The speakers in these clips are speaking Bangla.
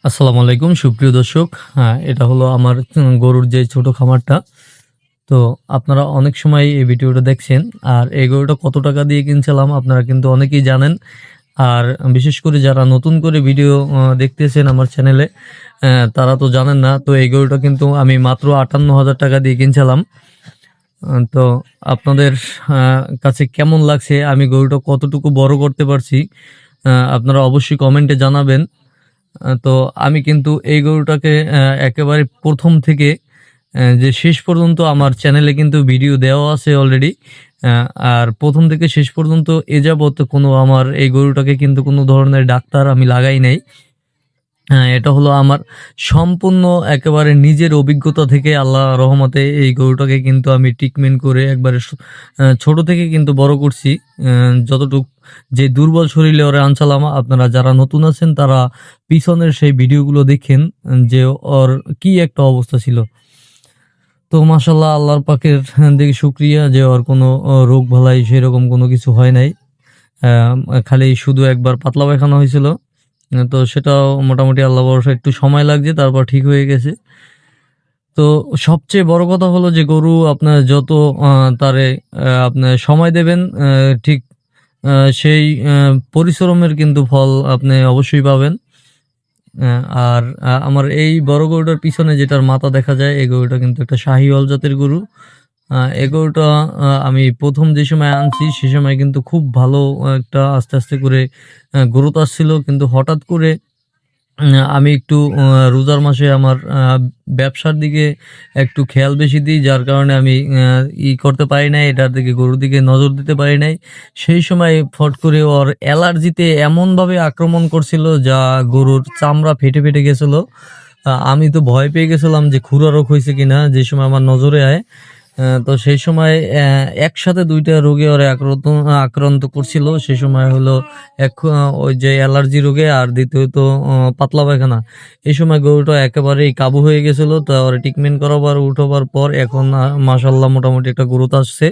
আসসালামু আলাইকুম সুপ্রিয় দর্শক। হ্যাঁ, এটা হলো আমার গরুর যে ছোট খামারটা। তো আপনারা অনেক সময় এই ভিডিওটা দেখছেন। আর এই গরুটা কত টাকা দিয়ে কিনছিলাম আপনারা কিন্তু অনেকেই জানেন। আর বিশেষ করে যারা নতুন করে ভিডিও দেখতেছেন আমার চ্যানেলে, তারা তো জানেন না। তো এই গরুটা কিন্তু আমি মাত্র ৫৮,০০০ টাকা দিয়ে কিনছিলাম। তো আপনাদের কাছে কেমন লাগছে, আমি গরুটা কতটুকু বড় করতে পারছি, আপনারা অবশ্যই কমেন্টে জানাবেন। তো আমি কিন্তু এই গরুটাকে একেবারে প্রথম থেকে যে শেষ পর্যন্ত আমার চ্যানেলে কিন্তু ভিডিও দেওয়া আছে অলরেডি। আর প্রথম থেকে শেষ পর্যন্ত এ যাবৎ কোনো আমার এই গরুটাকে কিন্তু কোনো ধরনের ডাক্তার আমি লাগাই নাই। এটা হলো আমার সম্পূর্ণ একেবারে নিজের অভিজ্ঞতা থেকে আল্লাহ রহমতে এই গরুটাকে কিন্তু আমি ট্রিটমেন্ট করে একবারে ছোট থেকে কিন্তু বড় করছি। যতটুক যে দুর্বল শরীরে ওরে আনছিলাম, আপনারা যারা নতুন আছেন তারা পিছনের সেই ভিডিওগুলো দেখেন যে ওর কি একটা অবস্থা ছিল। তো মাশাল্লাহ আল্লাহর পাকের দিকে শুক্রিয়া যে ওর কোনো রোগ বালাই সেরকম কোনো কিছু হয় নাই। খালি শুধু একবার পাতলা পায়খানা হয়েছিল। তো সেটাও মোটামুটি আল্লাহ ভরসা একটু সময় লাগছে, তারপর ঠিক হয়ে গেছে। তো সবচেয়ে বড় কথা হলো যে গরু আপনার যত তারে আপনার সময় দেবেন, ঠিক সেই পরিশ্রমের কিন্তু ফল আপনি অবশ্যই পাবেন। আর আমার এই বড় গরুটার পিছনে যেটার মাথা দেখা যায়, এই গরুটা কিন্তু একটা শাহিওয়াল জাতের গরু। এই গরুটা আমি প্রথম যে সময় আনছি সে সময় কিন্তু খুব ভালো একটা আস্তে আস্তে করে গ্রোথ আসছিল, কিন্তু হঠাৎ করে আমি একটু রোজার মাসে আমার ব্যবসার দিকে একটু খেয়াল বেশি দিই, যার কারণে আমি করতে পারি নাই, এটার দিকে গরুর দিকে নজর দিতে পারি নাই। সেই সময় ফট করে ওর অ্যালার্জিতে এমনভাবে আক্রমণ করছিল যা গরুর চামড়া ফেটে ফেটে গেছিল। আমি তো ভয় পেয়ে গেছিলাম যে খুরা রোগ হয়েছে কিনা, যে সময় আমার নজরে আয়। তো সেই সময় একসাথে ২ টা রোগে ওরে আক্রান্ত করছিল। সে সময় হলো ওই যে অ্যালার্জি রোগে, আর দ্বিতীয়ত পাতলা পায়খানা। এই সময় গরুটা একেবারেই কাবু হয়ে গেছিল। তো ওরে ট্রিটমেন্ট করাবার উঠাবার পর এখন মাশাআল্লাহ মোটামুটি একটা গ্রোথ আসছে।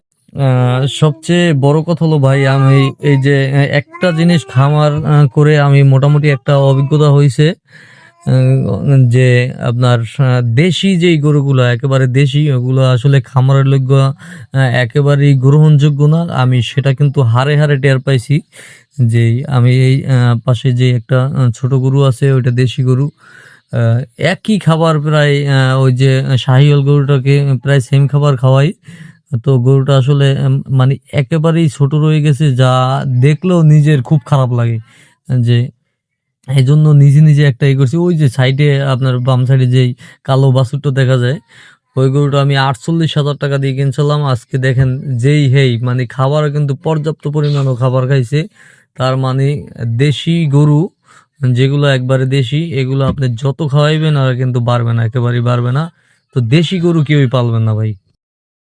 সবচেয়ে বড় কথা হলো ভাই, আমি এই যে একটা জিনিস খামার করে আমি মোটামুটি একটা অভিজ্ঞতা হইছে। যে আপনার দেশি যেই গরুগুলো একেবারে দেশি, ওগুলো আসলে খামারের লোক একেবারেই গ্রহণযোগ্য না। আমি সেটা কিন্তু হাড়ে হাড়ে টের পাইছি। যে আমি এই পাশে যে একটা ছোট গরু আছে ওইটা দেশি গরু, আহ, একই খাবার প্রায়, ওই যে শাহিওয়াল গরুটাকে প্রায় সেম খাবার খাওয়াই। তো গরুটা আসলে মানে একেবারেই ছোট রয়ে গেছে, যা দেখলেও নিজের খুব খারাপ লাগে। যে এই জন্য নিজে নিজে একটা করছি, ওই যে সাইডে আপনার বাম সাইডে যেই কালো বাছুরটা দেখা যায়, ওই গরুটা আমি ৪৮,০০০ টাকা দিয়ে কিনছিলাম। আজকে দেখেন যেই মানে খাবার কিন্তু পর্যাপ্ত পরিমাণও খাবার খাইছে। তার মানে দেশি গরু যেগুলো একবারে দেশি, এগুলো আপনি যত খাওয়াইবেন আর কিন্তু বাড়বে না, একেবারেই বাড়বে না। তো দেশি গরু কেউই পালবেন না ভাই।